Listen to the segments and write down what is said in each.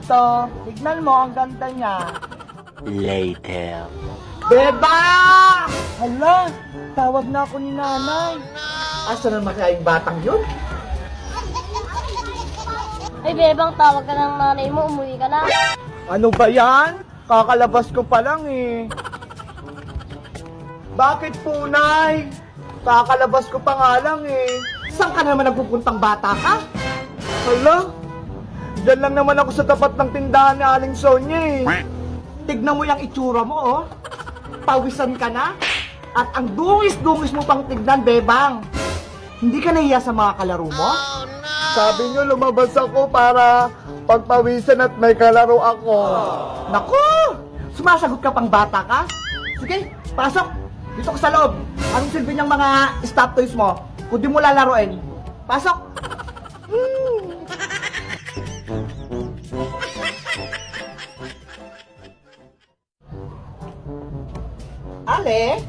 dito. Tignan mo, ang ganda niya. Later. Beba! Hala, tawag na ako ni nanay. Asa naman kaya yung batang yun? Ay, Bebang, tawag ka ng nanay mo, umuwi ka na. Ano ba yan? Kakalabas ko pa lang eh. Bakit po, Nay? Kakalabas ko pa nga lang eh. Saan ka naman nagpupuntang bata ka? Hala, dyan lang naman ako sa tapat ng tindahan ni Aling Sonia eh. Tignan mo yung itsura mo oh. Pawisan ka na? At ang dungis-dungis mo pang tignan, Bebang. Hindi ka nahiya sa mga kalaro mo? Sabi niyo lumabas ako para pagpawisan at may kalaro ako. Naku! Sumasagot ka pang bata ka? Sige, pasok! Dito ka sa loob. Anong silbi niyang mga stop toys mo? Kung di mo lalaroin. Pasok! Ale?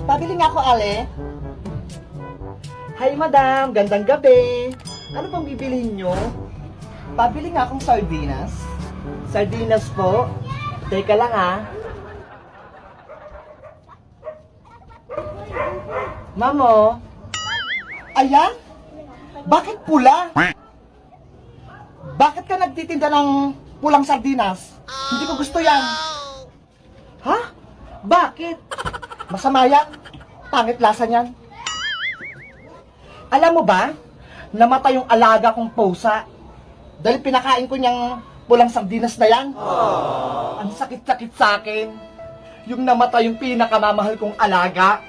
Pabili nga ako, Ale. Hi, madam. Gandang gabi. Ano pang bibilihin nyo? Pabili nga akong sardinas. Sardinas po. Teka lang ah. Mamo. Ayan? Bakit pula? Bakit ka nagtitinda ng pulang sardinas? Hindi ko gusto yan. Ha? Bakit? Masama yan? Pangit lasa niyan? Alam mo ba? Namatay yung alaga kong pusa. Dahil pinakain ko niyang pulang sardinas na yan. Ang sakit-sakit sa akin. Yung namatay yung pinakamamahal kong alaga.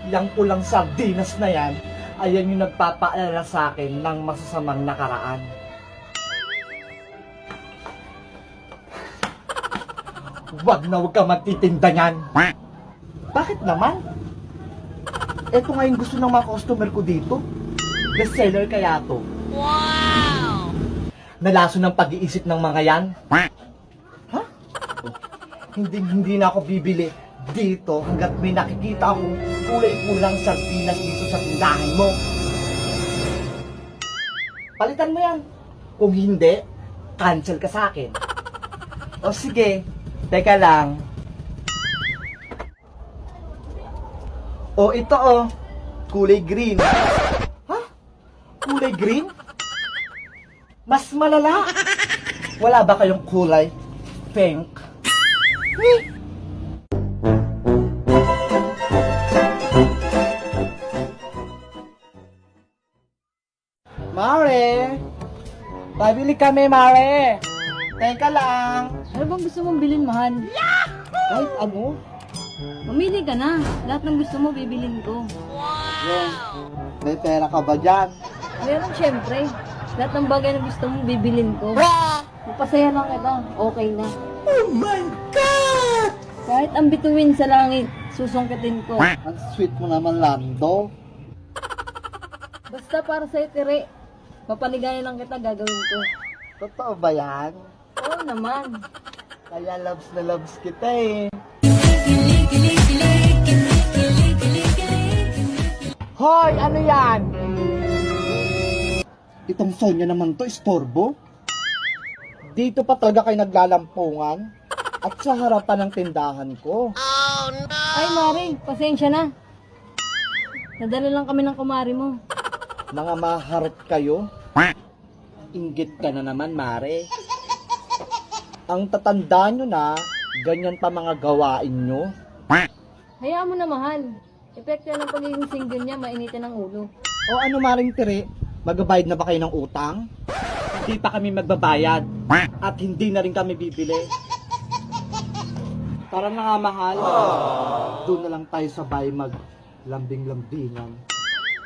Yang pulang sardinas na yan, ayan yung nagpapaalala sa akin ng masasamang nakaraan. Wag ka magtitinda niyan. Bakit naman? Ito nga yung gusto ng mga customer ko dito. Best seller kaya to. Wow! Nalaso ng pag-iisip ng mga yan. Ha? Hindi na ako bibili dito hanggat may nakikita akong kulay-kulang sardinas dito sa tindahan mo. Palitan mo yan. Kung hindi, cancel ka sa akin. O sige, teka lang. O ito oh, kulay green. Ha? Kulay green? Mas malala. Wala ba kayong kulay pink? Mare! Pabili kami, Mare! Teka lang. Ano bang gusto mong bilhin, mahal? Kahit ano? Mamili ka na. Lahat ng gusto mo, bibilin ko. May pera ka ba dyan? Meron syempre. Lahat ng bagay na gusto mo, bibilin ko. Mapasaya lang kita. Okay na. Oh my God! Kahit ang bituin sa langit, susungkitin ko. Ang sweet mo naman, Lando. Basta para sa'yo, Tire. Mapaligayan lang kita, gagawin ko. Totoo ba yan? Oo naman. Kaya loves na loves kita eh. Hoy! Ano yan? Itong Sonya naman to, istorbo. Dito pa talaga kayo naglalampungan at sa harapan ng tindahan ko. Ay, Mari, pasensya na. Nadala lang kami ng kumari mo. Mga maharot kayo. Inggit ka na naman, Mare. Ang tatanda nyo na, ganyan pa mga gawain nyo. Hayaan mo na, mahal. Epekto ng pagiging single niya, mainitin ang ulo. O ano, Maring Tire? Magbabayad na ba kayo ng utang? Hindi pa kami magbabayad. At hindi na rin kami bibili. Tara na nga, mahal. Doon na lang tayo sa bahay maglambing-lambingan.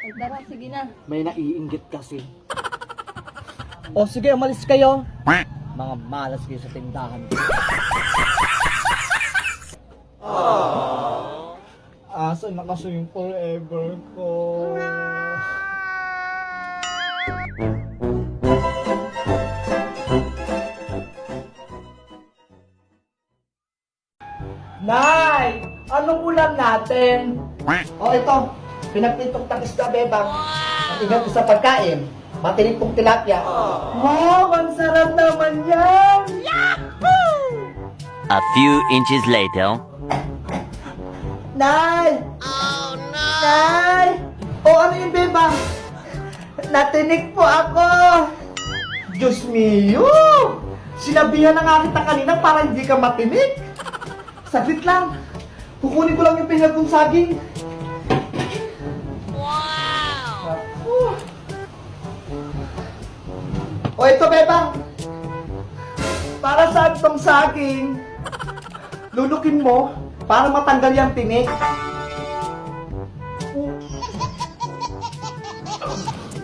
Ay, tara, sige na. May naiinggit kasi. O sige, umalis kayo. Mga malas kayo sa tindahan. Asa na kasi yung forever ko? Nay! Anong ulam natin? O ito, pinagpintong takis ka, Bebang. Ang ingat ko sa pagkain. Matinik pong tilapia. Wow, ang sarap naman yan! A few inches later. Nay! Oh, no! Nay! O, ano yung beba? Natinik po ako! Diyos mio! Sinabihan na nga kita kanina para hindi ka matinik. Saglit lang. Kukunin ko lang yung pinag kong saging. Wow! O, ito, beba. Para sa itong saging, lulukin mo para matanggal yung tinik.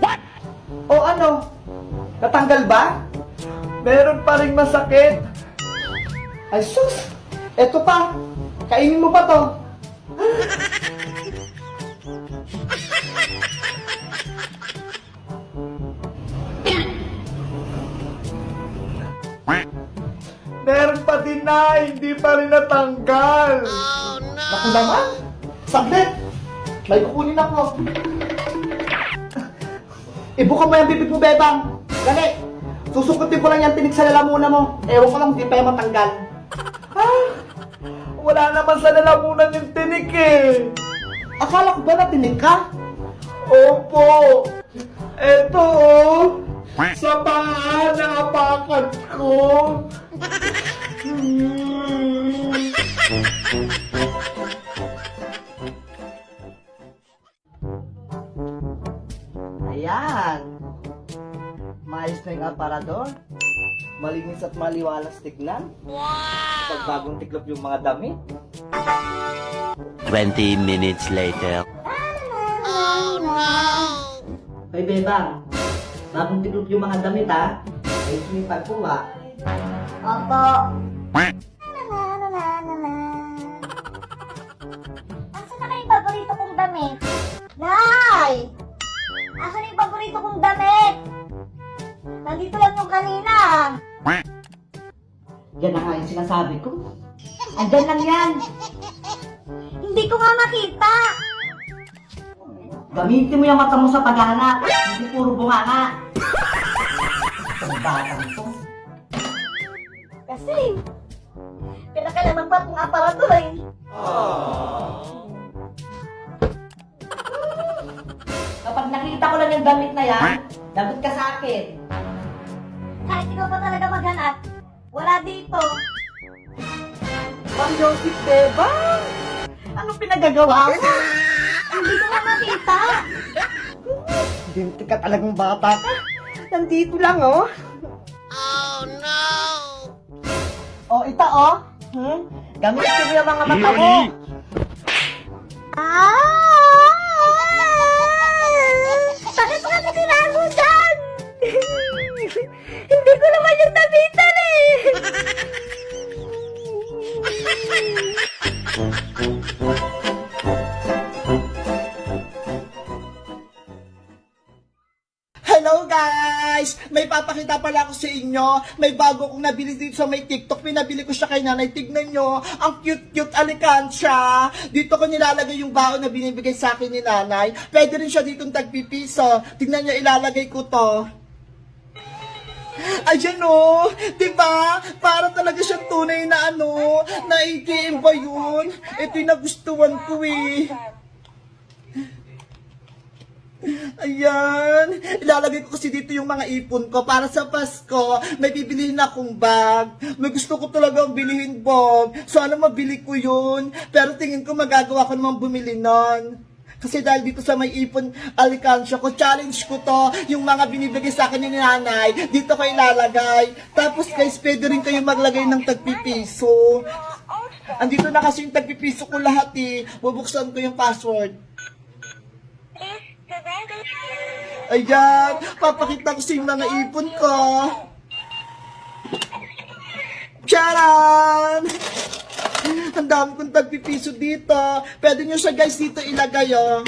What? O ano? Natanggal ba? Meron pa rin masakit. Ay sus! Eto pa! Kainin mo pa to! Meron pa din na, hindi pa rin natanggal. Oh no! Naku naman! Saglit! May kukunin ako. Ibuka mo yung bibig mo, Bebang. Dali! Susukutin ko lang yung tinik sa lalamunan mo. Ewan ko lang, hindi pa yung matanggal. Ah, wala naman sa lalamunan yung tinik eh. Akala ko ba na tinik ka? Opo. Eto oh. Sa paa na apakan ko. Ayan. Maayos na yung aparador. Malinis at maliwalas tignan. Wow! Pag bagong tiklop yung mga damit. 20 minutes later. Oh no! Hoy Bebang, bagong tiklop yung mga damit ha. Ayos mo yung pagkuha. Opo. Asan na yung paborito kong damit? Nay! Asan yung paborito kong damit? Nandito lang yung kanina. Yan na nga yung sinasabi ko. Andyan lang yan. Hindi ko nga makita. Gamitin mo yung mata mo sa paghahanap. Hindi puro bunganga. Ang batang to. Kasi, pinakalaman pa itong aparato eh. Kapag nakita ko lang yung damit na yan, lagot ka sa akin. Kahit ikaw pa talaga maghanap, wala dito. Mang Joseph, diba? Anong pinagagawa mo? Hindi ko nga makita. Hindi ka talagang bata ka. Nandito lang, oh. Oh, ito, oh. Gamitin mo yung mga mata mo. Bakit mo kasi sinago dyan? Hindi ko naman yung nabitan eh. Hello guys! May papakita pala ako sa inyo. May bago kong nabili dito sa may TikTok. Pinabili ko siya kay nanay. Tignan nyo. Ang cute-cute alikansya. Dito ko nilalagay yung baon na binibigay sa akin ni nanay. Pwede rin siya ditong tagpipiso. Tignan nyo, ilalagay ko to. Ayan o, diba? Para talaga siyang tunay na ano, na ATM ba yun? Ito yung nagustuhan ko eh. Ayan, ilalagay ko kasi dito yung mga ipon ko para sa Pasko. May bibilihin akong bag. May gusto ko talagang bilihin bag. Sana mabili ko yun. Pero tingin ko magagawa ko naman bumili nun. Kasi dahil dito sa may ipon alikansya ko, challenge ko to, yung mga binibigay sa akin ni nanay, dito ko ilalagay. Tapos guys, pwede rin kayo maglagay ng tagpipiso. Andito na kasi yung tagpipiso ko lahat eh. Bubuksan ko yung password. Ayan, papakita ko sa yung mga ipon ko. Charan! Ang dami kong tagpipiso dito. Pwede nyo siya guys dito ilagay oh.